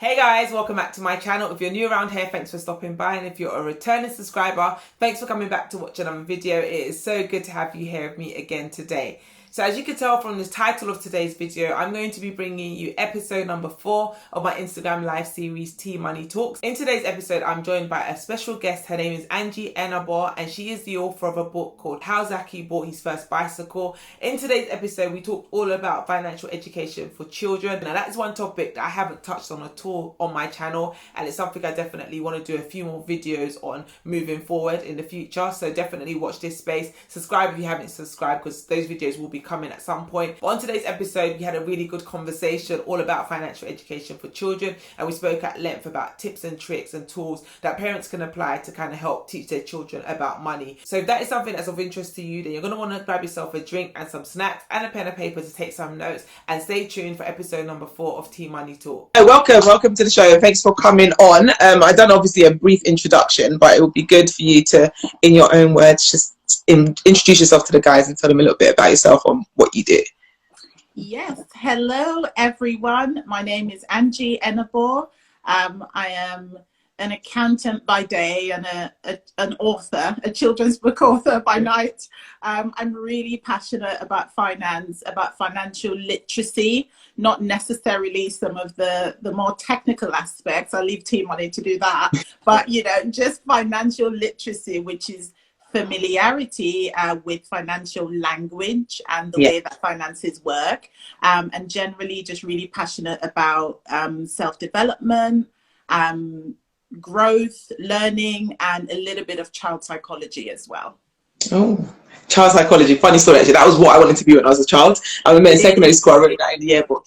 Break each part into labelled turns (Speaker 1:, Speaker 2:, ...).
Speaker 1: Hey guys, welcome back to my channel. If you're new around here, thanks for stopping by, and if you're a returning subscriber, thanks for coming back to watch another video. It is so good to have you here with me again today. So as you can tell from the title of today's video, I'm going to be bringing you episode number 4 of my Instagram live series Tea Money Talks. In today's episode, I'm joined by a special guest. Her name is Anjie Enabor, and she is the author of a book called How Zaki Bought His Bicycle. In today's episode, we talked all about financial education for children. Now that is one topic that I haven't touched on at all on my channel, and it's something I definitely want to do a few more videos on moving forward in the future. So definitely watch this space. Subscribe if you haven't subscribed, because those videos will be coming at some point. But on today's episode, we had a really good conversation all about financial education for children, and we spoke at length about tips and tricks and tools that parents can apply to kind of help teach their children about money. So if that is something that's of interest to you, then you're going to want to grab yourself a drink and some snacks and a pen and paper to take some notes, and stay tuned for episode number 4 of Tea Money Talk.
Speaker 2: Welcome to the show. Thanks for coming on. I've done obviously a brief introduction, but it would be good for you to, in your own words, just introduce yourself to the guys and tell them a little bit about yourself and what you do.
Speaker 3: Yes, hello everyone. My name is Anjie Enabor. I am an accountant by day and an author, a children's book author by night. I'm really passionate about finance, about financial literacy, not necessarily some of the more technical aspects. I leave Tea Money to do that. But, you know, just financial literacy, which is familiarity with financial language and the way that finances work, and generally just really passionate about self-development, growth, learning, and a little bit of child psychology as well.
Speaker 2: Oh, child psychology. Funny story, actually. That was what I wanted to be when I was a child. I remember in secondary school, I wrote that in the yearbook.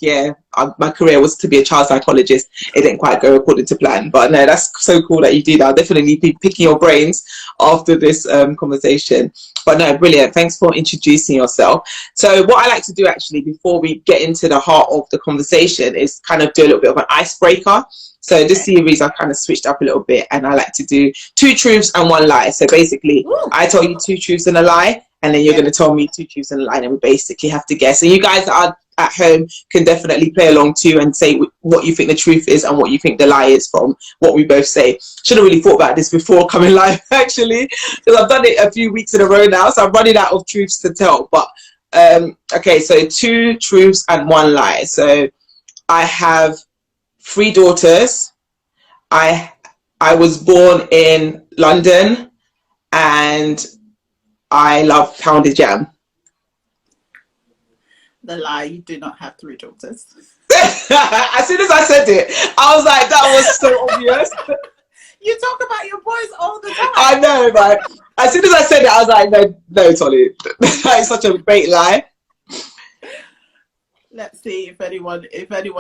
Speaker 2: My career was to be a child psychologist. It didn't quite go according to plan. But no, that's so cool that you do that. I'll definitely be picking your brains after this conversation. But no, brilliant. Thanks for introducing yourself. So what I like to do, actually, before we get into the heart of the conversation, is kind of do a little bit of an icebreaker. So this series, I've kind of switched up a little bit, and I like to do 2 truths and 1 lie. So basically, I tell you 2 truths and a lie, and then you're going to tell me 2 truths and a lie, and we basically have to guess. So you guys that are at home can definitely play along too and say what you think the truth is and what you think the lie is from what we both say. Should have really thought about this before coming live, actually, because I've done it a few weeks in a row now, so I'm running out of truths to tell. But okay, so 2 truths and 1 lie. So I have 3 daughters. I was born in London, and I love pounded jam.
Speaker 3: The lie, you do not have 3 daughters.
Speaker 2: As soon as I said it, I was like, that was so obvious.
Speaker 3: You talk about your boys all the time.
Speaker 2: I know, but as soon as I said it, I was like, no, Tolly. That is such a great lie.
Speaker 3: Let's see if anyone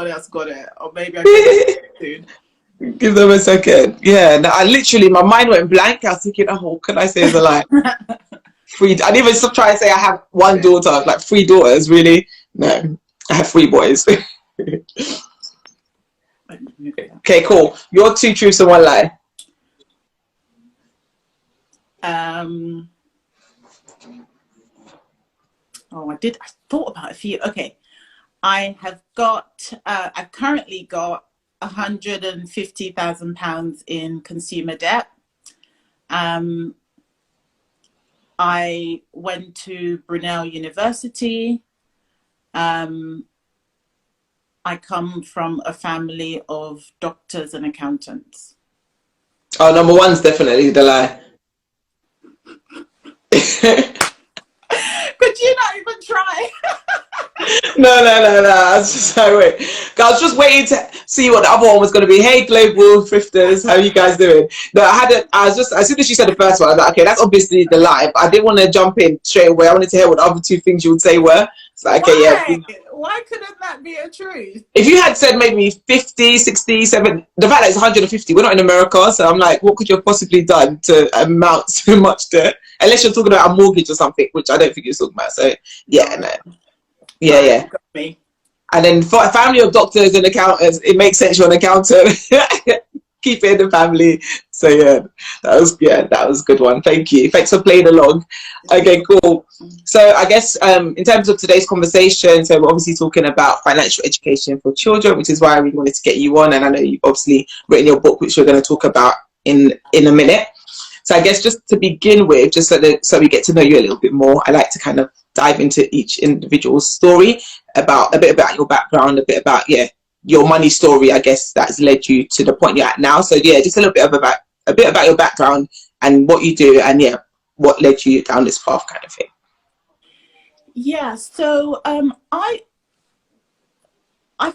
Speaker 3: else got it, or maybe I can get it soon.
Speaker 2: Give them a second. Yeah, no, my mind went blank. I was thinking, oh, what can I say is a lie? 3. I didn't even stop trying to say I have 1 daughter, like 3 daughters, really? No, I have 3 boys. Okay, cool. Your 2 truths and 1 lie.
Speaker 3: I thought about a few. Okay. I've currently got £150,000 in consumer debt. I went to Brunel University. I come from a family of doctors and accountants.
Speaker 2: Oh, number 1's definitely the lie.
Speaker 3: Could you not even try?
Speaker 2: No. I was just like, wait. I was just waiting to see what the other one was going to be. Hey, global thrifters, how are you guys doing? No, as soon as you said the first one, I was like, okay, that's obviously the lie. But I didn't want to jump in straight away. I wanted to hear what the other 2 things you would say were. It's like, okay, yeah.
Speaker 3: Why couldn't that be a truth?
Speaker 2: If you had said maybe 50, 60, 70, the fact that it's 150, we're not in America, so I'm like, what could you have possibly done to amount so much debt? Unless you're talking about a mortgage or something, which I don't think you're talking about. So, yeah, no. Yeah.
Speaker 3: Got me.
Speaker 2: And then for a family of doctors and accountants, it makes sense you're an accountant. Keep it in the family. So that was a good one. Thank you. Thanks for playing along. Okay, cool. So I guess in terms of today's conversation, so we're obviously talking about financial education for children, which is why I really wanted to get you on. And I know you've obviously written your book, which we're going to talk about in a minute. So I guess just to begin with, just so we get to know you a little bit more, I like to kind of dive into each individual's story, about a bit about your background, a bit about your money story, I guess, that's led you to the point you're at now. So just a little bit about your background and what you do, and what led you down this path, kind of thing.
Speaker 3: Yeah. So I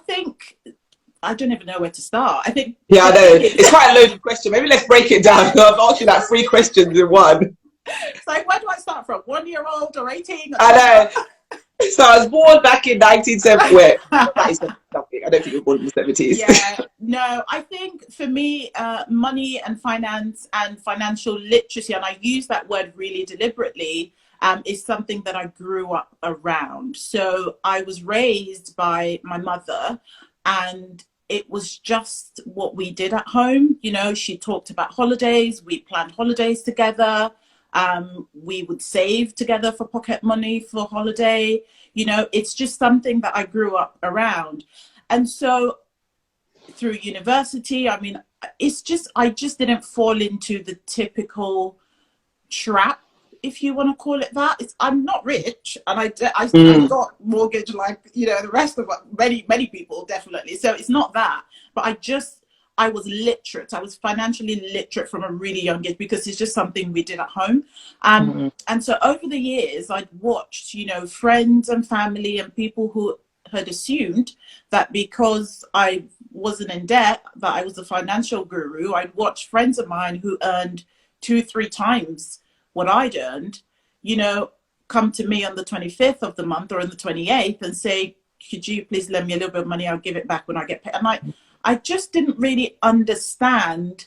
Speaker 3: think I don't even know where to start. I think.
Speaker 2: Yeah, I know. It's quite a loaded question. Maybe let's break it down. I've asked you like 3 questions in one.
Speaker 3: It's like, where do I start from? 1-year-old or 18?
Speaker 2: I know. So I was born back in 1970. Wait, that is something. I don't think you were born in the 70s.
Speaker 3: Yeah, no, I think for me, money and finance and financial literacy, and I use that word really deliberately, is something that I grew up around. So I was raised by my mother, and it was just what we did at home. You know, she talked about holidays. We planned holidays together. We would save together for pocket money for holiday. You know, it's just something that I grew up around. And so through university, I mean, I just didn't fall into the typical trap, if you want to call it that. I'm not rich, and I got mortgage like, you know, the rest of many people, definitely. So it's not that, but I was literate. I was financially literate from a really young age, because it's just something we did at home. And so over the years, I'd watched, you know, friends and family and people who had assumed that because I wasn't in debt, that I was a financial guru. I'd watched friends of mine who earned 2-3 times what I'd earned, you know, come to me on the 25th of the month or on the 28th and say, could you please lend me a little bit of money? I'll give it back when I get paid. And I just didn't really understand,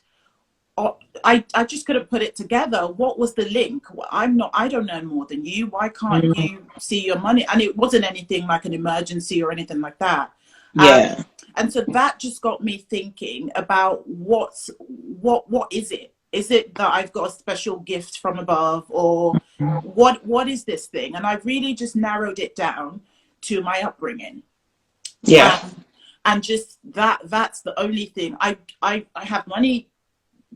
Speaker 3: or I just couldn't put it together. What was the link? I don't earn more than you. Why can't you see your money? And it wasn't anything like an emergency or anything like that.
Speaker 2: Yeah.
Speaker 3: And so that just got me thinking about what is it? Is it that I've got a special gift from above, or what is this thing? And I really just narrowed it down to my upbringing.
Speaker 2: Yeah.
Speaker 3: And just that's the only thing. I have money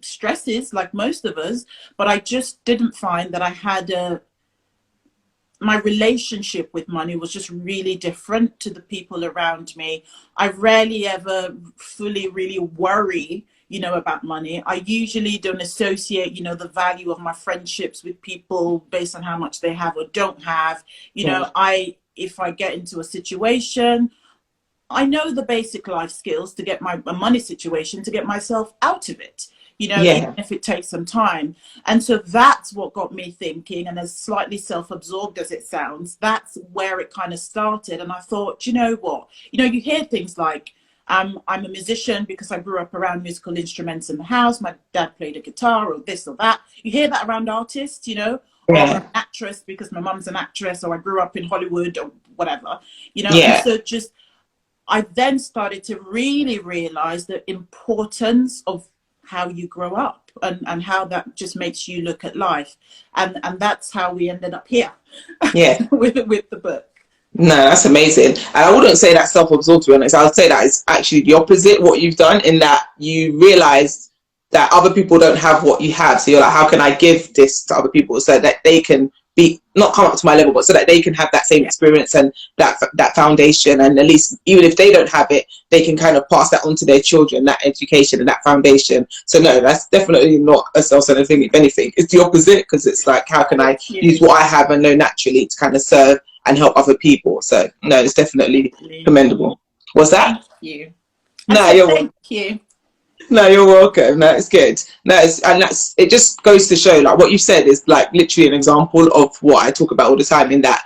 Speaker 3: stresses like most of us, but I just didn't find that I had my relationship with money was just really different to the people around me. I rarely ever fully really worry, you know, about money. I usually don't associate, you know, the value of my friendships with people based on how much they have or don't have. You know, if I get into a situation, I know the basic life skills to get my money situation, to get myself out of it, you know, even if it takes some time. And so that's what got me thinking, and as slightly self-absorbed as it sounds, that's where it kind of started. And I thought, you know what, you know, you hear things like, I'm a musician because I grew up around musical instruments in the house. My dad played a guitar, or this or that. You hear that around artists, you know, or I'm an actress because my mum's an actress, or I grew up in Hollywood or whatever, you know. And so I then started to really realize the importance of how you grow up, and how that just makes you look at life. And that's how we ended up here with the book.
Speaker 2: No, that's amazing. And I wouldn't say that's self-absorbed, to be honest. I would say that it's actually the opposite, what you've done, in that you realize that other people don't have what you have. So you're like, how can I give this to other people so that they can not come up to my level, but so that they can have that same experience and that foundation, and at least even if they don't have it, they can kind of pass that on to their children, that education and that foundation. So no, that's definitely not a self-centered thing. If anything, it's the opposite, because it's like, how can I use what I have and know naturally to kind of serve and help other people? So no, it's definitely commendable. What's that?
Speaker 3: Thank you.
Speaker 2: No, you're welcome.
Speaker 3: Thank you.
Speaker 2: No, you're welcome. No, it's good. No, it just goes to show, like what you said is like literally an example of what I talk about all the time, in that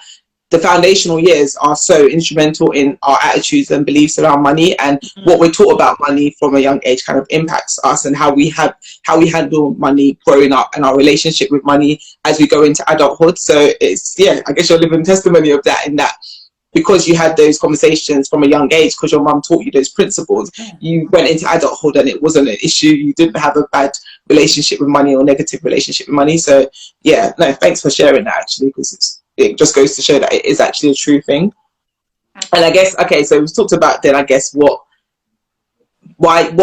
Speaker 2: the foundational years are so instrumental in our attitudes and beliefs around money, and what we're taught about money from a young age kind of impacts us, and how we handle money growing up, and our relationship with money as we go into adulthood. So it's, I guess you're a living testimony of that, in that because you had those conversations from a young age, because your mum taught you those principles, you went into adulthood and it wasn't an issue. You didn't have a bad relationship with money or negative relationship with money. So yeah, no, thanks for sharing that actually, because it just goes to show that it is actually a true thing. And I guess, okay, so we've talked about then, I guess, what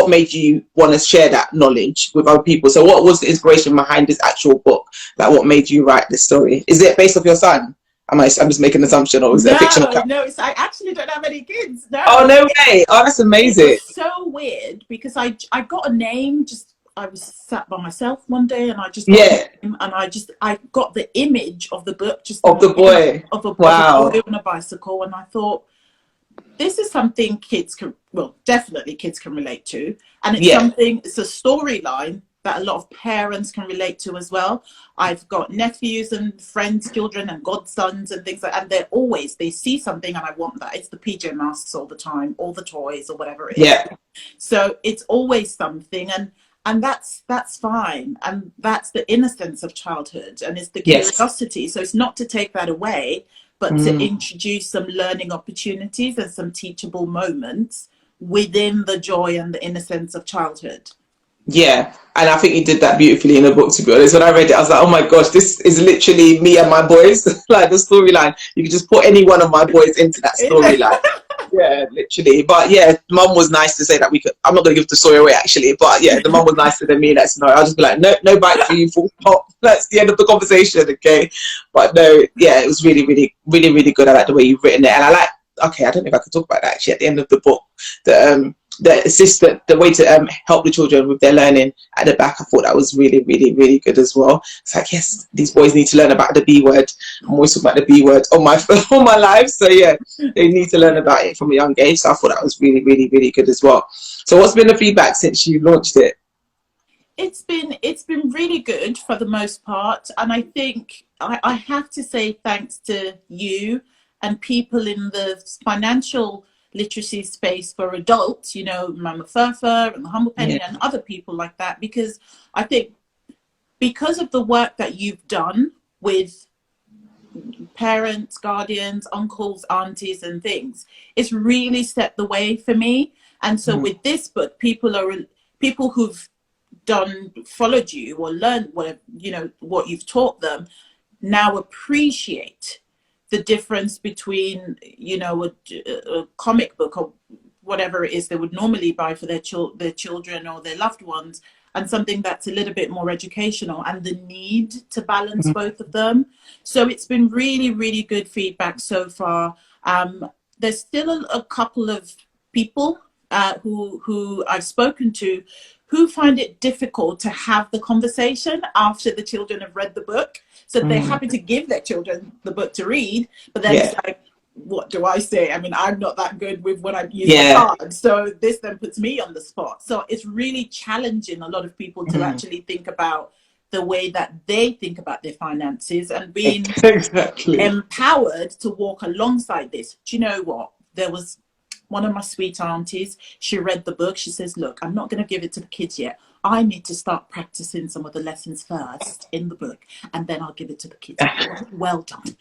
Speaker 2: made you want to share that knowledge with other people? So what was the inspiration behind this actual book? Like, what made you write this story? Is it based off your son? I'm just making an assumption, or is it a fictional character?
Speaker 3: No, I actually don't have any kids. No.
Speaker 2: Oh, no way. Oh, that's amazing.
Speaker 3: It was so weird because I got a name. Just I was sat by myself one day and I just got a name, and I got the image of the book, just
Speaker 2: of the boy,
Speaker 3: of a boy on a bicycle, and I thought, this is something kids can, well, definitely kids can relate to, and it's a storyline that a lot of parents can relate to as well. I've got nephews and friends, children and godsons and things like that, and they see something and I want that. It's the PJ Masks all the time, all the toys or whatever it is.
Speaker 2: Yeah.
Speaker 3: So it's always something, and that's fine, and that's the innocence of childhood, and it's the curiosity. So it's not to take that away, but to introduce some learning opportunities and some teachable moments within the joy and the innocence of childhood.
Speaker 2: Yeah, and I think he did that beautifully in the book, to be honest. When I read it, I was like, oh my gosh, this is literally me and my boys. Like the storyline, you could just put any one of my boys into that storyline. Yeah, literally. But yeah, mum was nice to say that we could. I'm not going to give the story away actually, but yeah, the mum was nicer than me in that scenario. I'll just be like, no bite for you, full stop. That's the end of the conversation, okay? But no, yeah, it was really, really, really, really good. I like the way you've written it, and I like. Okay, I don't know if I could talk about that actually at the end of the book. The assistant, the way to help the children with their learning at the back, I thought that was really, really, really good as well. It's like, yes, these boys need to learn about the B word. I'm always talking about the B word all my life. So yeah, they need to learn about it from a young age. So I thought that was really, really, really good as well. So what's been the feedback since you launched it?
Speaker 3: It's been really good for the most part, and I think I have to say thanks to you and people in the financial literacy space for adults, you know, Mama Furfur and the Humble Penny and other people like that, because I think because of the work that you've done with parents, guardians, uncles, aunties and things, it's really set the way for me. And so with this book, people who've followed you or learned what you've taught them now appreciate the difference between, you know, a comic book or whatever it is they would normally buy for their children or their loved ones, and something that's a little bit more educational, and the need to balance both of them. So it's been really, really good feedback so far. There's still a couple of people who I've spoken to who find it difficult to have the conversation after the children have read the book. So they're happy to give their children the book to read, but then it's like, what do I say? I mean, I'm not that good with when I'm using cards. So this then puts me on the spot. So it's really challenging a lot of people to actually think about the way that they think about their finances and being empowered to walk alongside this. Do you know what? There was one of my sweet aunties, she read the book. She says, look, I'm not going to give it to the kids yet. I need to start practicing some of the lessons first in the book, and then I'll give it to the kids. Well done.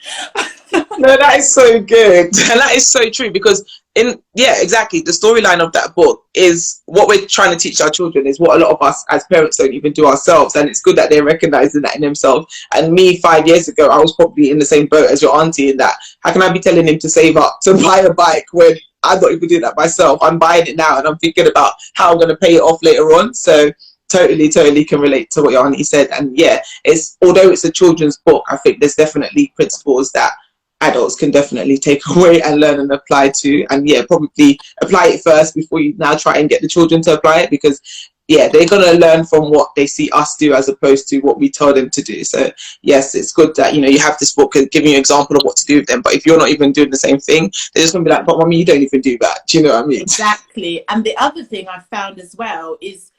Speaker 2: No, that is so good. And that is so true, because exactly, the storyline of that book is what we're trying to teach our children, is what a lot of us as parents don't even do ourselves. And it's good that they're recognizing that in themselves. And me 5 years ago, I was probably in the same boat as your auntie, in that how can I be telling him to save up to buy a bike when I'm not even doing that myself? I'm buying it now and I'm thinking about how I'm going to pay it off later on. So totally can relate to what your auntie said. And yeah, although it's a children's book, I think there's definitely principles that adults can definitely take away and learn and apply to. And yeah, probably apply it first before you now try and get the children to apply it, because yeah, they're going to learn from what they see us do as opposed to what we tell them to do. So yes, it's good that, you know, you have this book giving you an example of what to do with them. But if you're not even doing the same thing, they're just going to be like, but mommy, you don't even do that. Do you know what I mean?
Speaker 3: Exactly. And the other thing I found as well is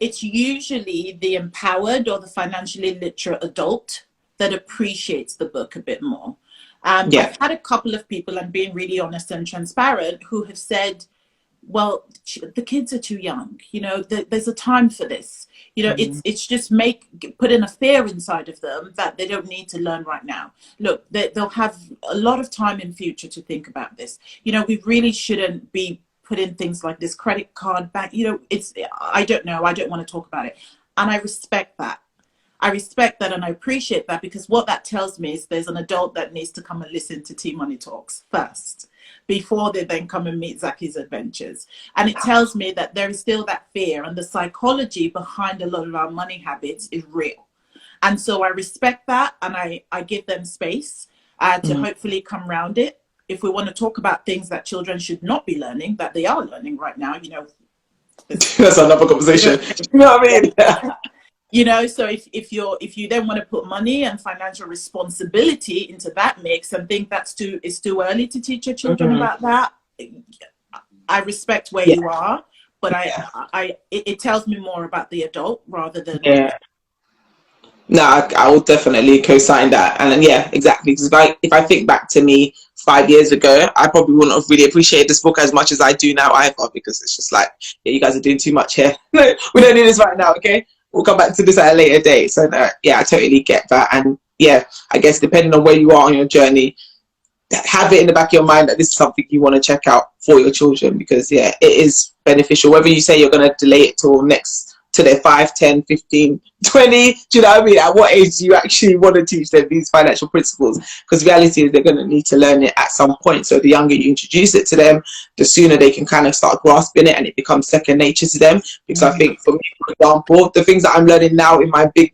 Speaker 3: it's usually the empowered or the financially literate adult that appreciates the book a bit more. I've had a couple of people, and being really honest and transparent, who have said, well, the kids are too young, you know, there's a time for this, you know, it's just putting a fear inside of them that they don't need to learn right now. Look, they'll have a lot of time in future to think about this. You know, we really shouldn't be putting things like this credit card back, you know, I don't know, I don't want to talk about it. And I respect that. I respect that and I appreciate that, because what that tells me is there's an adult that needs to come and listen to Tea Money Talks first before they then come and meet Zaki's adventures. And it tells me that there is still that fear, and the psychology behind a lot of our money habits is real. And so I respect that, and I give them space to hopefully come around it. If we want to talk about things that children should not be learning, that they are learning right now, you know.
Speaker 2: That's another conversation. You know what I mean?
Speaker 3: You know, so if you then want to put money and financial responsibility into that mix and think it's too early to teach your children about that, I respect where you are, but it tells me more about the adult rather than
Speaker 2: No, I will definitely co-sign that. And then, yeah, exactly. Because if I think back to me 5 years ago, I probably wouldn't have really appreciated this book as much as I do now either, because it's just like, yeah, you guys are doing too much here. No, we don't need this right now, okay? We'll come back to this at a later date. So, yeah, I totally get that. And, yeah, I guess depending on where you are on your journey, have it in the back of your mind that this is something you want to check out for your children, because, yeah, it is beneficial. Whether you say you're going to delay it to their 5, 10, 15, 20, do you know what I mean? At what age do you actually want to teach them these financial principles? Because the reality is they're going to need to learn it at some point. So the younger you introduce it to them, the sooner they can kind of start grasping it and it becomes second nature to them. Because I think for me, for example, the things that I'm learning now in my big,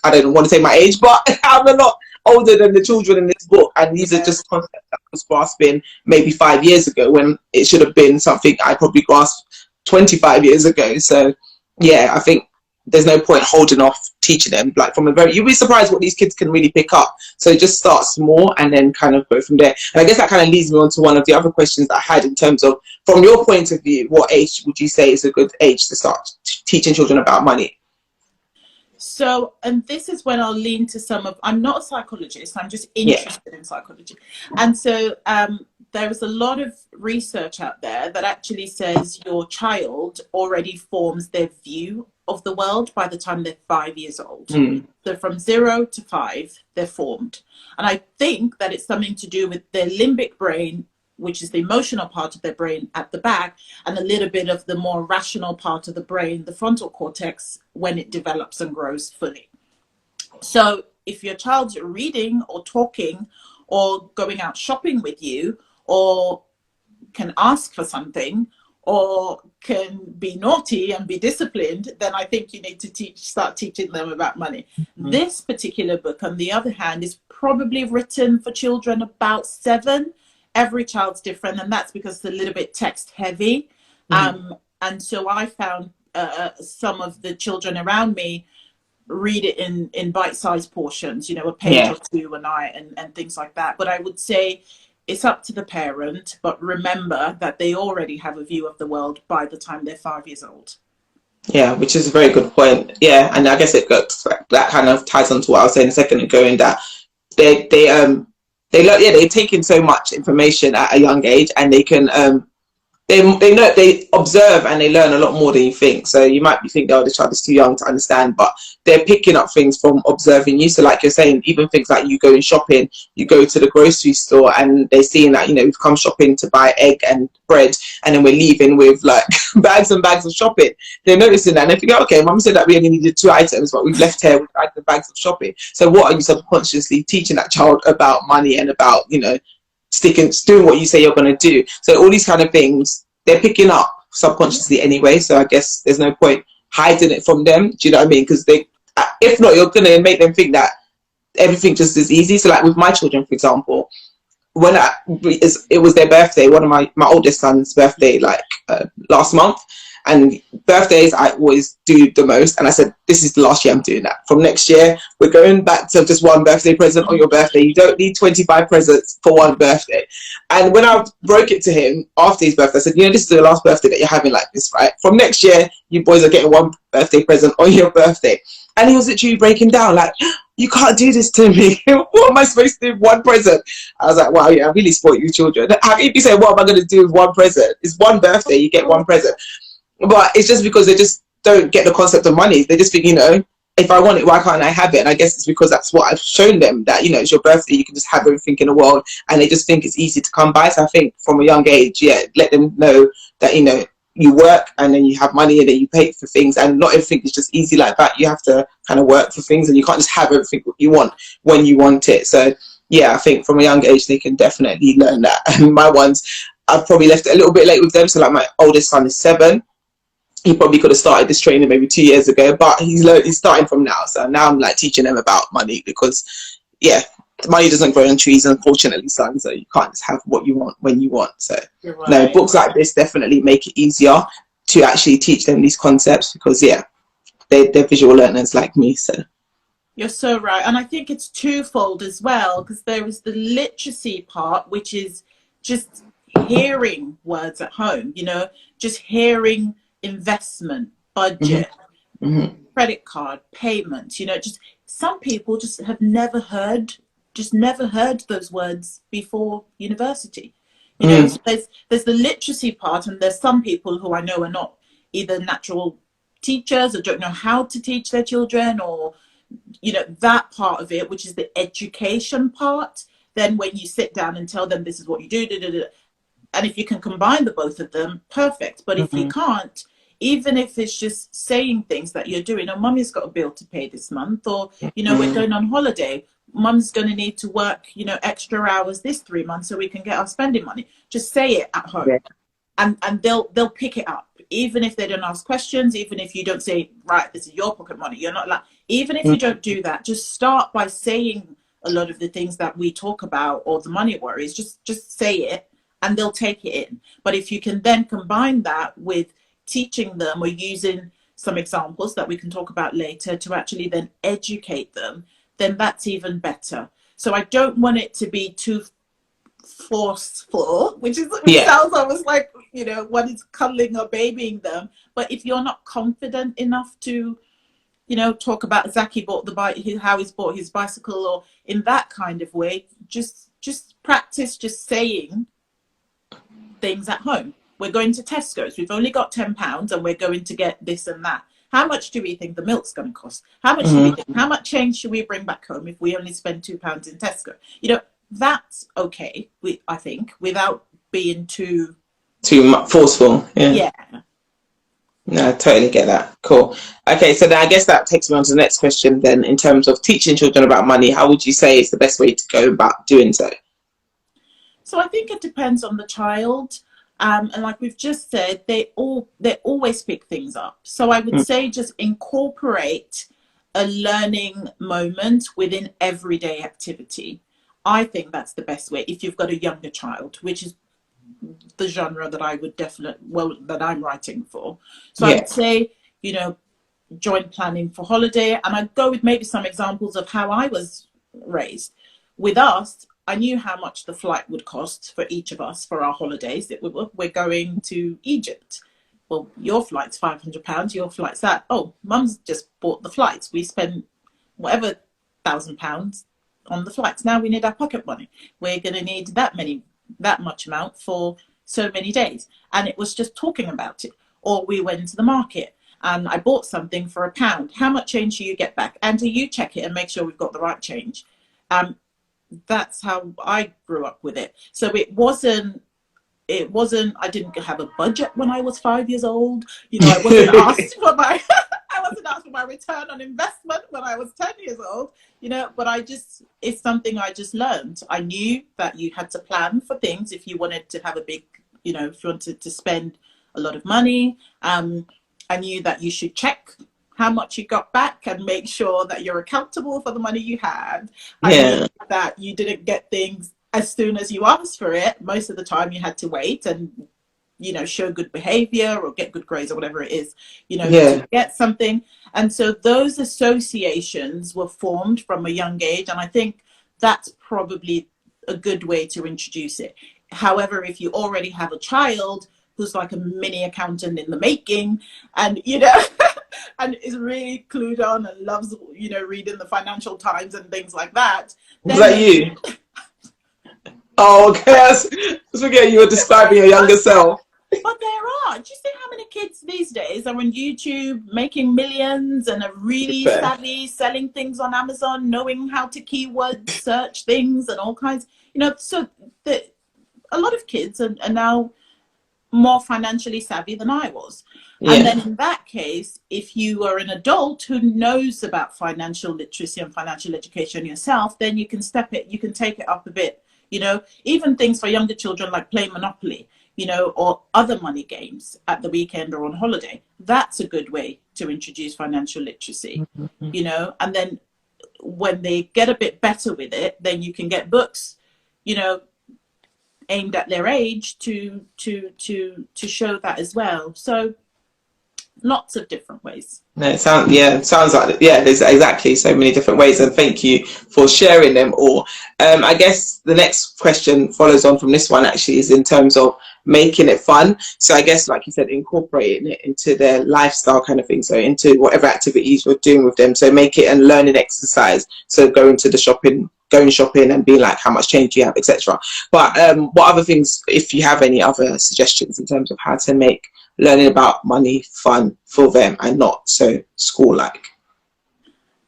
Speaker 2: I don't want to say my age, but I'm a lot older than the children in this book. And these are just concepts that I was grasping maybe 5 years ago, when it should have been something I probably grasped 25 years ago. So yeah, I think there's no point holding off teaching them. Like you'll be surprised what these kids can really pick up. So just start small and then kind of go from there. And I guess that kind of leads me on to one of the other questions that I had, in terms of, from your point of view, what age would you say is a good age to start teaching children about money?
Speaker 3: So, and this is when I'll lean to I'm not a psychologist, I'm just interested in psychology. And so there is a lot of research out there that actually says your child already forms their view of the world by the time they're 5 years old. So from 0 to 5, they're formed. And I think that it's something to do with their limbic brain, which is the emotional part of their brain at the back, and a little bit of the more rational part of the brain, the frontal cortex, when it develops and grows fully. So if your child's reading or talking or going out shopping with you, or can ask for something, or can be naughty and be disciplined, then I think you need to start teaching them about money. This particular book, on the other hand, is probably written for children about 7. Every child's different, and that's because it's a little bit text heavy. And so I found some of the children around me read it in bite-sized portions, you know, a page or two a night and things like that. But I would say it's up to the parent, but remember that they already have a view of the world by the time they're 5 years old.
Speaker 2: Yeah, which is a very good point. Yeah, and I guess that kind of ties on to what I was saying a second ago, in that they take in so much information at a young age, and they can they observe and they learn a lot more than you think. So you might be thinking, oh, this child is too young to understand, but they're picking up things from observing you. So like you're saying, even things like you going shopping, you go to the grocery store and they're seeing that, you know, we've come shopping to buy egg and bread, and then we're leaving with like bags and bags of shopping. They're noticing that and they think, okay, mum said that we only needed 2 items, but we've left here with bags of shopping. So what are you subconsciously teaching that child about money and about, you know, doing what you say you're going to do? So all these kind of things they're picking up subconsciously anyway. So I guess there's no point hiding it from them. Do you know what I mean? Because if not, you're going to make them think that everything just is easy. So like with my children, for example, when it was their birthday, one of my oldest son's birthday, like last month. And birthdays, I always do the most. And I said, this is the last year I'm doing that. From next year, we're going back to just one birthday present on your birthday. You don't need 25 presents for one birthday. And when I broke it to him after his birthday, I said, you know, this is the last birthday that you're having like this, right? From next year, you boys are getting one birthday present on your birthday. And he was literally breaking down like, you can't do this to me. What am I supposed to do with one present? I was like, wow, yeah, I really spoiled you children. If you say, what am I going to do with one present? It's one birthday, you get one present. But it's just because they just don't get the concept of money. They just think, you know, if I want it, why can't I have it? And I guess it's because that's what I've shown them, that, you know, it's your birthday, you can just have everything in the world, and they just think it's easy to come by. So I think from a young age, yeah, let them know that, you know, you work and then you have money and then you pay for things, and not everything is just easy like that. You have to kind of work for things, and you can't just have everything you want when you want it. So yeah, I think from a young age they can definitely learn that. And my ones, I've probably left it a little bit late with them. So like my oldest son is 7. He probably could have started this training maybe 2 years ago, but he's starting from now. So now I'm like teaching them about money, because yeah, money doesn't grow on trees, unfortunately, son. So you can't just have what you want when you want. So
Speaker 3: Right.
Speaker 2: no, books like this definitely make it easier to actually teach them these concepts, because yeah, they're visual learners like me. So
Speaker 3: You're so right. And I think it's twofold as well, because there is the literacy part, which is just hearing words at home, you know, just hearing investment, budget, credit card, payments, you know, just some people just have never heard those words before university. You know, so there's the literacy part, and there's some people who I know are not either natural teachers or don't know how to teach their children, or you know, that part of it, which is the education part. Then when you sit down and tell them this is what you do, and if you can combine the both of them, perfect. But if you can't, even if it's just saying things that you're doing, oh, mummy's got a bill to pay this month, or you know, we're going on holiday, mum's going to need to work, you know, extra hours this 3 months so we can get our spending money. Just say it at home, and they'll pick it up. Even if they don't ask questions, even if you don't say, right, this is your pocket money, you're not like, even if you don't do that, just start by saying a lot of the things that we talk about, or the money worries, just say it and they'll take it in. But if you can then combine that with teaching them or using some examples that we can talk about later to actually then educate them, then that's even better. So I don't want it to be too forceful, which sounds almost like, you know, one is cuddling or babying them. But if you're not confident enough to, you know, talk about Zaki bought the bike, how he's bought his bicycle, or in that kind of way, just practice just saying things at home. We're going to Tesco's, we've only got £10 and we're going to get this and that. How much do we think the milk's going to cost? How much do we think, how much change should we bring back home if we only spend £2 in Tesco? You know, that's okay, I think, without being too
Speaker 2: forceful. Yeah. No, I totally get that. Cool. Okay, so then I guess that takes me on to the next question then. In terms of teaching children about money, how would you say is the best way to go about doing so?
Speaker 3: So I think it depends on the child. And like we've just said, they always pick things up. So I would say just incorporate a learning moment within everyday activity. I think that's the best way if you've got a younger child, which is the genre that I would that I'm writing for. So I would say, you know, joint planning for holiday, and I'd go with maybe some examples of how I was raised. With us, I knew how much the flight would cost for each of us for our holidays. We're going to Egypt. Well, your flight's £500, your flight's that. Oh, mum's just bought the flights. We spent whatever £1,000 on the flights. Now we need our pocket money. We're going to need that much amount for so many days. And it was just talking about it. Or we went to the market and I bought something for £1. How much change do you get back? And do you check it and make sure we've got the right change? That's how I grew up with it. So it wasn't, I didn't have a budget when I was 5 years old. You know, I wasn't asked for my return on investment when I was 10 years old, you know, but it's something I just learned. I knew that you had to plan for things if you wanted to have a big, you know, if you wanted to spend a lot of money. I knew that you should check how much you got back and make sure that you're accountable for the money you had. I knew that you didn't get things as soon as you asked for it. Most of the time you had to wait and, you know, show good behavior or get good grades or whatever it is, you know, to get something. And so those associations were formed from a young age. And I think that's probably a good way to introduce it. However, if you already have a child who's like a mini accountant in the making and, you know, and is really clued on and loves, you know, reading the Financial Times and things like that.
Speaker 2: Was that you? Oh, okay. I was forgetting you were describing your younger self.
Speaker 3: But there are. Do you see how many kids these days are on YouTube making millions and are really savvy, selling things on Amazon, knowing how to keyword search things and all kinds, you know, so a lot of kids are now more financially savvy than I was.
Speaker 2: Yeah.
Speaker 3: And then in that case, if you are an adult who knows about financial literacy and financial education yourself, then you can take it up a bit, you know, even things for younger children like playing Monopoly, you know, or other money games at the weekend or on holiday. That's a good way to introduce financial literacy, you know, and then when they get a bit better with it, then you can get books, you know, aimed at their age to show that as well. So lots of different ways.
Speaker 2: No, it sounds like, there's exactly so many different ways, and thank you for sharing them all. I guess the next question follows on from this one, actually, is in terms of making it fun. So I guess, like you said, incorporating it into their lifestyle kind of thing, so into whatever activities you're doing with them, so make it a learning exercise. So going shopping and being like, how much change do you have, etc. But what other things, if you have any other suggestions in terms of how to make learning about money fun for them and not so school-like?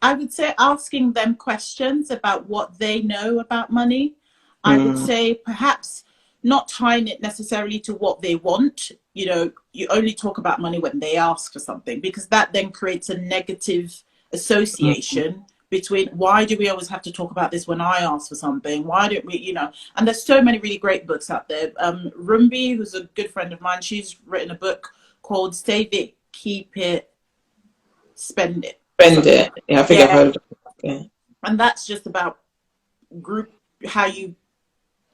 Speaker 3: I would say asking them questions about what they know about money. I would say perhaps not tying it necessarily to what they want. You know, you only talk about money when they ask for something, because that then creates a negative association between, why do we always have to talk about this when I ask for something? Why don't we, you know? And there's so many really great books out there. Rumbi, who's a good friend of mine, she's written a book called Save It, Keep It, Spend It.
Speaker 2: Spend It. Yeah, I think I've heard of it. Yeah.
Speaker 3: And that's just about how you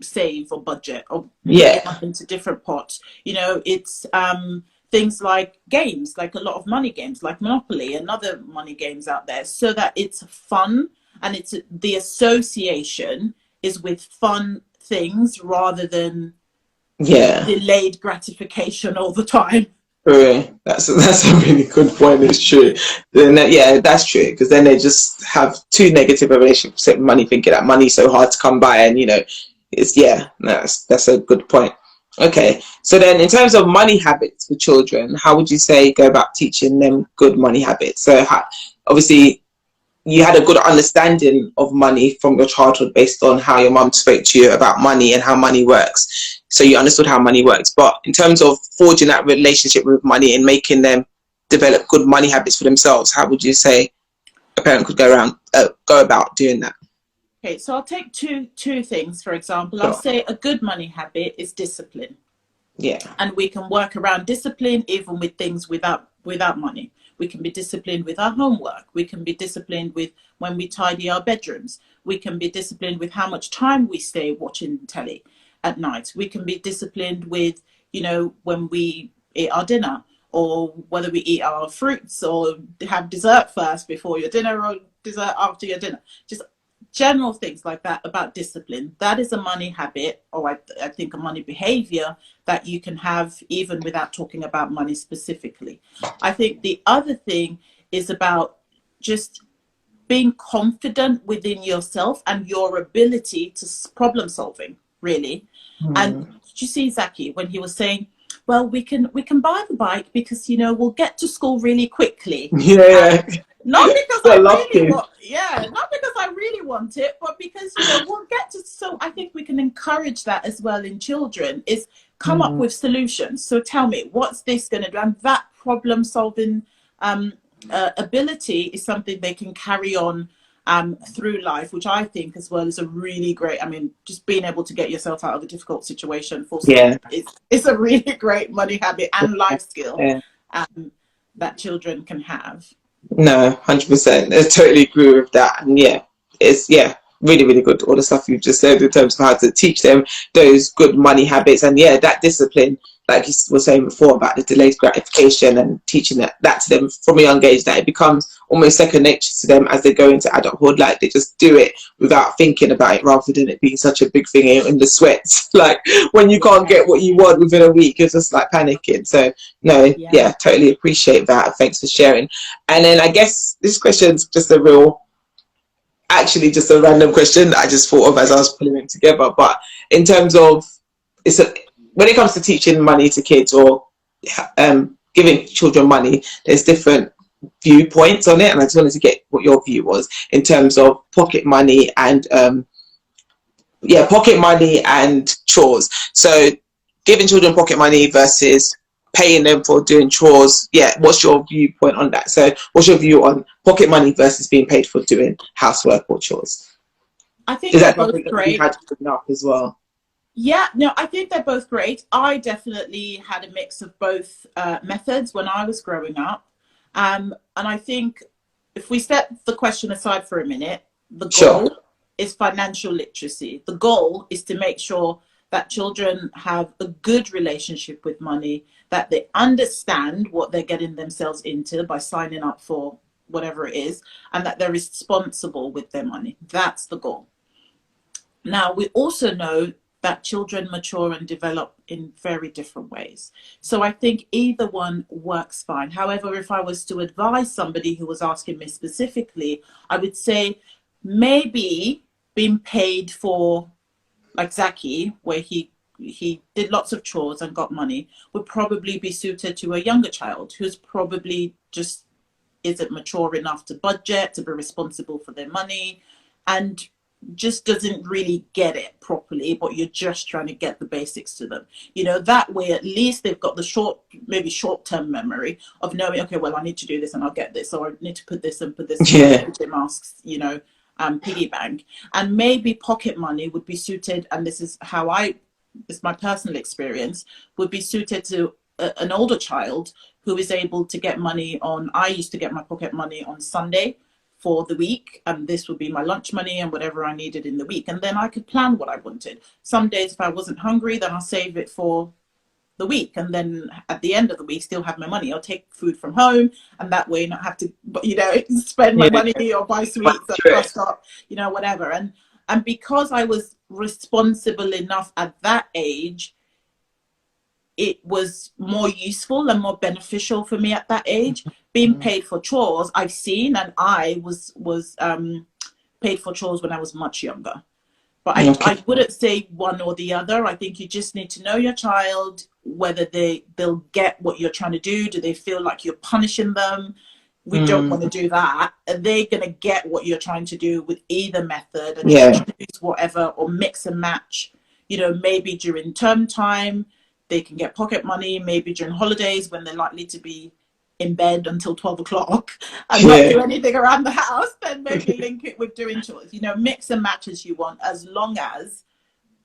Speaker 3: save or budget or put it up into different pots. You know, it's things like games, like a lot of money games, like Monopoly and other money games out there, so that it's fun, and it's the association is with fun things rather than delayed gratification all the time.
Speaker 2: Right. That's a really good point. It's true. Then that's true, because then they just have too negative a relationship with money, thinking that money's so hard to come by, and you know, it's that's a good point. Okay, so then in terms of money habits for children, how would you say go about teaching them good money habits? So obviously you had a good understanding of money from your childhood based on how your mum spoke to you about money and how money works. So you understood how money works. But in terms of forging that relationship with money and making them develop good money habits for themselves, how would you say a parent could go about doing that?
Speaker 3: Okay, so I'll take two things, for example.
Speaker 2: Sure.
Speaker 3: I'll say a good money habit is discipline.
Speaker 2: Yeah.
Speaker 3: And we can work around discipline even with things without money. We can be disciplined with our homework. We can be disciplined with when we tidy our bedrooms. We can be disciplined with how much time we stay watching telly at night. We can be disciplined with, you know, when we eat our dinner, or whether we eat our fruits or have dessert first before your dinner or dessert after your dinner. Just general things like that about discipline. That is a money habit, or I think a money behavior that you can have even without talking about money specifically. I think the other thing is about just being confident within yourself and your ability to problem solving, really. And did you see Zaki when he was saying, well, we can buy the bike because, you know, we'll get to school really quickly. Not because I really want it, but because, you know, we'll get to. So I think we can encourage that as well in children, is come up with solutions. So tell me, what's this going to do? And that problem solving ability is something they can carry on through life, which I think as well is a really great, I mean, just being able to get yourself out of a difficult situation it's a really great money habit and life skill that children can have.
Speaker 2: No, 100%. I totally agree with that. And it's really, really good, all the stuff you've just said in terms of how to teach them those good money habits, and that discipline, like you were saying before about the delayed gratification, and teaching that to them from a young age, that it becomes almost second nature to them as they go into adulthood. Like they just do it without thinking about it, rather than it being such a big thing in the sweats. Like when you can't get what you want within a week, you're just like panicking. So totally appreciate that. Thanks for sharing. And then I guess this question's just a random question that I just thought of as I was putting it together. But in terms of when it comes to teaching money to kids, or giving children money, there's different viewpoints on it, and I just wanted to get what your view was in terms of pocket money and chores. So giving children pocket money versus paying them for doing chores. Yeah, what's your viewpoint on that? So what's your view on pocket money versus being paid for doing housework or chores?
Speaker 3: I think
Speaker 2: Is
Speaker 3: they're
Speaker 2: that
Speaker 3: both
Speaker 2: something that you
Speaker 3: great.
Speaker 2: had growing up as well?
Speaker 3: Yeah, no, I think they're both great. I definitely had a mix of both methods when I was growing up. And I think if we set the question aside for a minute, the
Speaker 2: Sure.
Speaker 3: goal is financial literacy. The goal is to make sure that children have a good relationship with money, that they understand what they're getting themselves into by signing up for whatever it is, and that they're responsible with their money. That's the goal. Now, we also know that children mature and develop in very different ways. So I think either one works fine. However, if I was to advise somebody who was asking me specifically, I would say maybe being paid for, like Zaki, where he did lots of chores and got money, would probably be suited to a younger child who's probably just isn't mature enough to budget, to be responsible for their money, and just doesn't really get it properly, but you're just trying to get the basics to them. You know, that way at least they've got the maybe short-term memory of knowing, okay, well, I need to do this and I'll get this, or I need to put this and put this
Speaker 2: Yeah.
Speaker 3: in masks, you know, piggy bank. And maybe pocket money would be suited, and this is my personal experience, would be suited to an older child who is able to get money on, I used to get my pocket money on Sunday for the week, and this would be my lunch money and whatever I needed in the week, and then I could plan what I wanted. Some days if I wasn't hungry, then I'll save it for the week, and then at the end of the week still have my money. I'll take food from home, and that way not have to, you know, spend my money or buy sweets at the bus stop, you know, whatever. And because I was responsible enough at that age, it was more useful and more beneficial for me at that age. Being paid for chores, I've seen, and I was paid for chores when I was much younger. But I wouldn't say one or the other. I think you just need to know your child, whether they'll get what you're trying to do. Do they feel like you're punishing them? We don't want to do that. Are they going to get what you're trying to do with either method and just choose whatever, or mix and match? You know, maybe during term time, they can get pocket money. Maybe during holidays when they're likely to be in bed until 12 o'clock and not do anything around the house, then maybe link it with doing chores. You know, mix and match as you want, as long as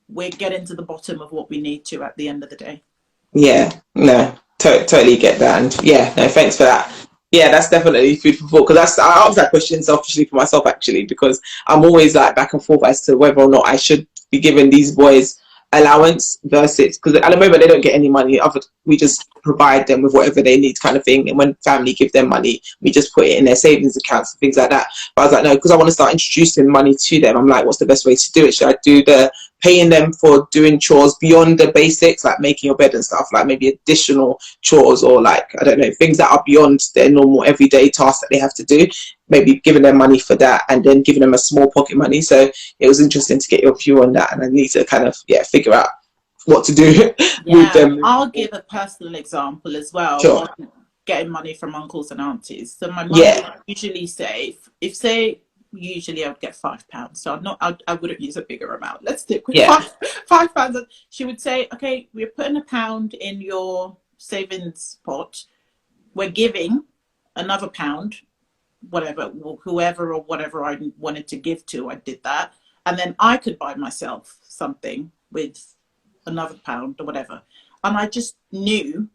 Speaker 3: we're getting to the bottom of what we need to at the end of the day.
Speaker 2: Yeah, no, totally get that. And yeah, no, thanks for that. Yeah, that's definitely food for thought, because I asked that question selfishly for myself, actually, because I'm always like back and forth as to whether or not I should be giving these boys allowance versus, because at the moment they don't get any money. We just provide them with whatever they need, kind of thing. And when family give them money, we just put it in their savings accounts and things like that. But I was like, no, because I want to start introducing money to them. I'm like, what's the best way to do it? Should I do the paying them for doing chores beyond the basics, like making your bed and stuff, like maybe additional chores, or like, I don't know, things that are beyond their normal everyday tasks that they have to do, maybe giving them money for that, and then giving them a small pocket money. So it was interesting to get your view on that, and I need to kind of figure out what to do with them.
Speaker 3: I'll give a personal example as well.
Speaker 2: Sure.
Speaker 3: On getting money from uncles and aunties. So my mum would usually say, usually I would get £5. So I wouldn't use a bigger amount. Let's stick with £5. She would say, okay, we're putting £1 in your savings pot. We're giving another £1, whatever, whoever or whatever I wanted to give to, I did that. And then I could buy myself something with another £1 or whatever. And I just knew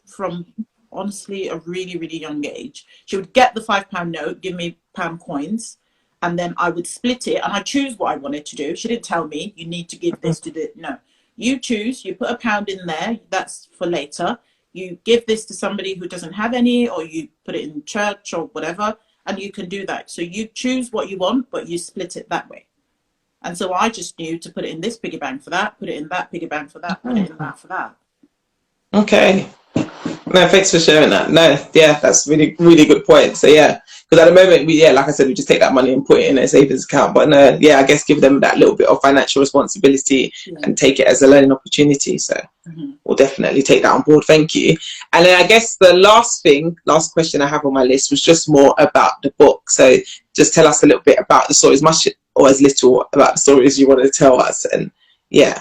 Speaker 3: from, honestly, a really, really young age, she would get the £5 note, give me pound coins, and then I would split it, and I choose what I wanted to do. She didn't tell me, you need to give this to this. No, you choose, you put £1 in there, that's for later. You give this to somebody who doesn't have any, or you put it in church or whatever, and you can do that. So you choose what you want, but you split it that way. And so I just knew to put it in this piggy bank for that, put it in that piggy bank for that, put it in that for that.
Speaker 2: Okay. No, thanks for sharing that. No, yeah, that's really, really good point. So yeah, because at the moment like I said, we just take that money and put it in a savings account. But no, yeah, I guess give them that little bit of financial responsibility and take it as a learning opportunity. So we'll definitely take that on board. Thank you. And then I guess the last question I have on my list was just more about the book. So just tell us a little bit about the story, as much or as little about the stories you want to tell us. And yeah.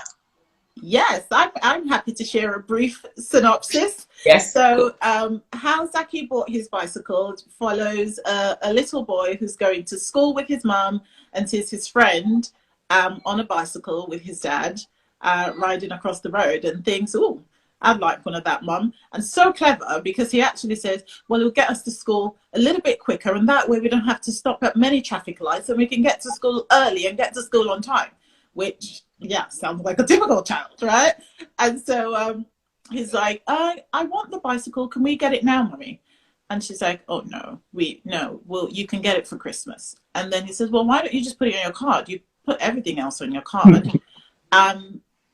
Speaker 3: Yes, I'm happy to share a brief synopsis.
Speaker 2: Yes.
Speaker 3: So, how Zaki Bought His Bicycle follows a little boy who's going to school with his mum and sees his friend on a bicycle with his dad riding across the road and thinks, oh, I'd like one of that, mum. And so clever, because he actually says, well, it'll get us to school a little bit quicker, and that way we don't have to stop at many traffic lights, and we can get to school early and get to school on time, which, yeah, sounds like a typical child, right? And so he's like, I want the bicycle. Can we get it now, mummy? And she's like, oh, well, you can get it for Christmas. And then he says, well, why don't you just put it on your card? You put everything else on your card.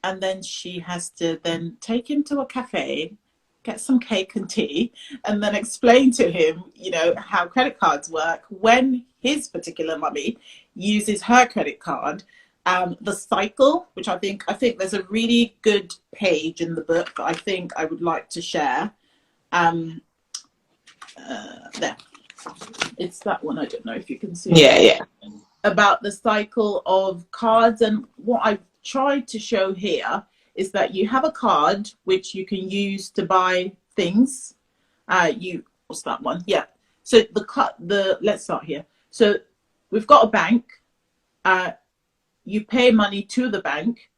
Speaker 3: And then she has to then take him to a cafe, get some cake and tea, and then explain to him, you know, how credit cards work when his particular mummy uses her credit card. The cycle, which I think there's a really good page in the book that I think I would like to share. There, it's that one. I don't know if you can see.
Speaker 2: Yeah.
Speaker 3: About the cycle of cards, and what I've tried to show here is that you have a card which you can use to buy things. What's that one? Yeah. So let's start here. So we've got a bank. You pay money to the bank,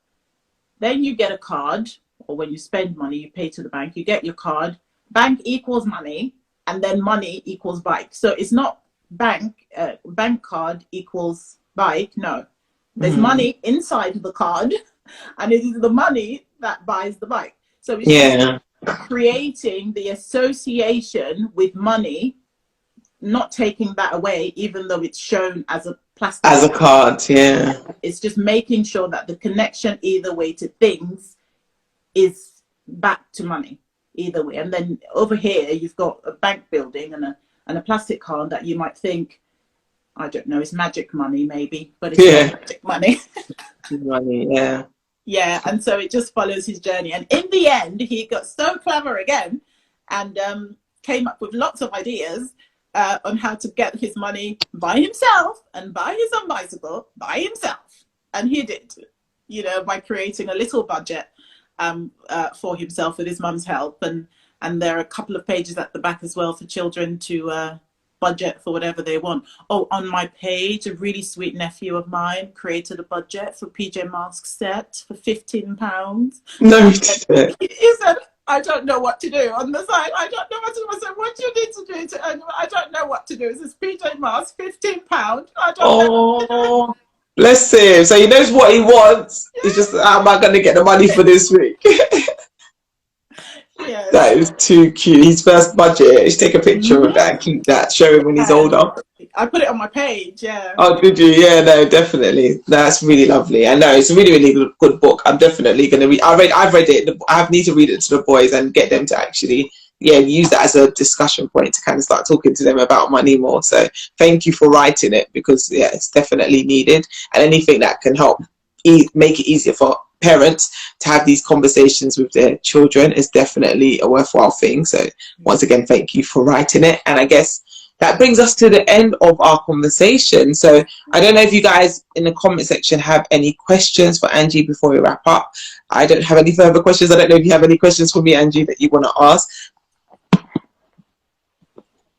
Speaker 3: then you get a card, or when you spend money, you pay to the bank, you get your card, bank equals money, and then money equals bike. So it's not bank card equals bike. No, there's money inside the card, and it is the money that buys the bike. So it's just creating the association with money, not taking that away, even though it's shown as a plastic
Speaker 2: as a card. Yeah,
Speaker 3: it's just making sure that the connection either way to things is back to money either way. And then over here you've got a bank building and a plastic card that you might think, I don't know, it's magic money maybe, but it's not magic money.
Speaker 2: Money,
Speaker 3: yeah. And so it just follows his journey, and in the end he got so clever again and came up with lots of ideas on how to get his money by himself and buy his own bicycle by himself. And he did, you know, by creating a little budget for himself with his mum's help. And there are a couple of pages at the back as well for children to budget for whatever they want. Oh, on my page, a really sweet nephew of mine created a budget for PJ Masks set for £15.
Speaker 2: No,
Speaker 3: he said, I don't know what to do on the side. I don't know what to do. I said, what do you need to do? I don't know what to do. Is this PJ Masks, £15? I don't know.
Speaker 2: Bless him. So he knows what he wants. It's just, how am I going to get the money for this week?
Speaker 3: Yes.
Speaker 2: That is too cute. His first budget. Just take a picture of that and keep that. Show him when he's older.
Speaker 3: I put it on my page, yeah.
Speaker 2: Oh, did you? Yeah, no, definitely. That's really lovely. I know it's a really, really good book. I'm definitely going to read. I've read it. I need to read it to the boys and get them to actually, use that as a discussion point to kind of start talking to them about money more. So thank you for writing it, because it's definitely needed, and anything that can help make it easier for parents to have these conversations with their children is definitely a worthwhile thing. So once again, thank you for writing it. And I guess that brings us to the end of our conversation. So I don't know if you guys in the comment section have any questions for Angie before we wrap up. I don't have any further questions. I don't know if you have any questions for me, Angie, that you want to ask.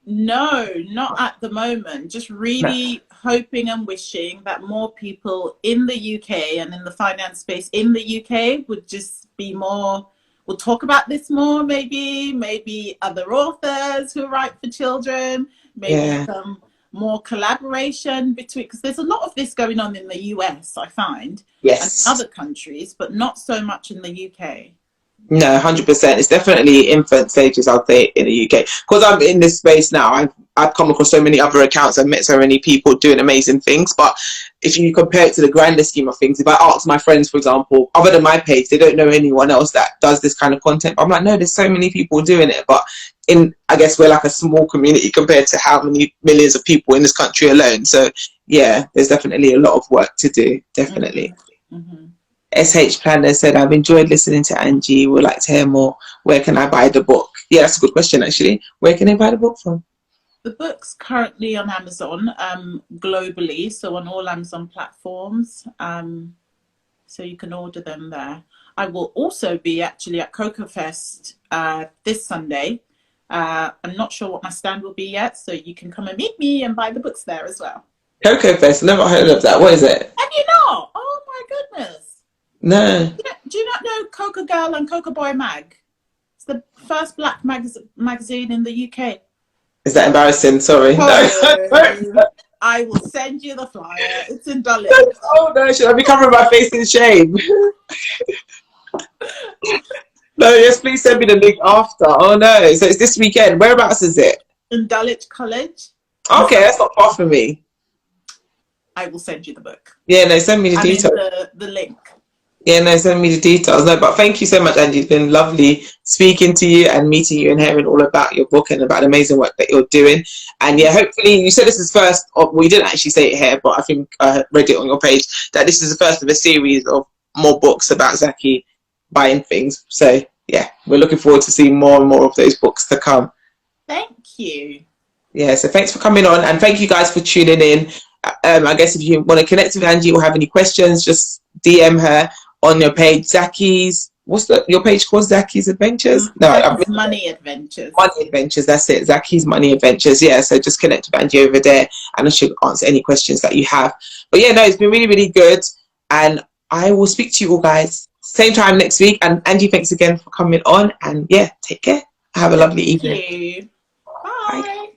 Speaker 3: No, not at the moment. Just really hoping and wishing that more people in the UK and in the finance space in the UK would just be more, we'll talk about this more, maybe other authors who write for children, maybe some more collaboration between, because there's a lot of this going on in the US, I find, and other countries, but not so much in the UK.
Speaker 2: No, 100%. It's definitely infant stages, I'll say, in the UK. Because I'm in this space now, I've come across so many other accounts. I've met so many people doing amazing things. But if you compare it to the grander scheme of things, if I ask my friends, for example, other than my page, they don't know anyone else that does this kind of content. I'm like, no, there's so many people doing it. But I guess we're like a small community compared to how many millions of people in this country alone. So, yeah, there's definitely a lot of work to do. Definitely.
Speaker 3: Mm-hmm.
Speaker 2: SH Planner said, I've enjoyed listening to Angie. Would like to hear more. Where can I buy the book? Yeah, that's a good question, actually. Where can I buy the book from?
Speaker 3: The book's currently on Amazon globally, so on all Amazon platforms. So you can order them there. I will also be actually at Cocoa Fest this Sunday. I'm not sure what my stand will be yet, so you can come and meet me and buy the books there as well.
Speaker 2: Cocoa Fest, never heard of that. What is it?
Speaker 3: Have you not? Oh my goodness.
Speaker 2: No.
Speaker 3: Do you not know Cocoa Girl and Cocoa Boy Mag? It's the first black magazine in the UK.
Speaker 2: Is that embarrassing? Sorry.
Speaker 3: Oh,
Speaker 2: No.
Speaker 3: I will send you the flyer. It's in Dulwich.
Speaker 2: Oh no, should I be covering my face in shame? No, yes, please send me the link after. Oh no, so it's this weekend. Whereabouts is it?
Speaker 3: In Dulwich College.
Speaker 2: Okay, that's not far from me.
Speaker 3: I will send you the book.
Speaker 2: Yeah, no, send me the details.
Speaker 3: The link.
Speaker 2: Yeah, no, send me the details. No, but thank you so much, Angie. It's been lovely speaking to you and meeting you and hearing all about your book and about the amazing work that you're doing. And yeah, hopefully, you said this is first of, well, you didn't actually say it here, but I think I read it on your page, that this is the first of a series of more books about Zaki buying things. So yeah, we're looking forward to seeing more and more of those books to come.
Speaker 3: Thank you.
Speaker 2: Yeah, so thanks for coming on, and thank you guys for tuning in. I guess if you want to connect with Angie or have any questions, just DM her on your page. Zaki's, what's your page called? Zaki's Adventures? No,
Speaker 3: Money Adventures.
Speaker 2: Money Adventures, that's it. Zaki's Money Adventures. Yeah, so just connect with Angie over there and she'll answer any questions that you have. But yeah, no, it's been really, really good. And I will speak to you all guys same time next week. And Angie, thanks again for coming on. And yeah, take care. Have a lovely evening.
Speaker 3: Thank you. Bye.
Speaker 2: Bye.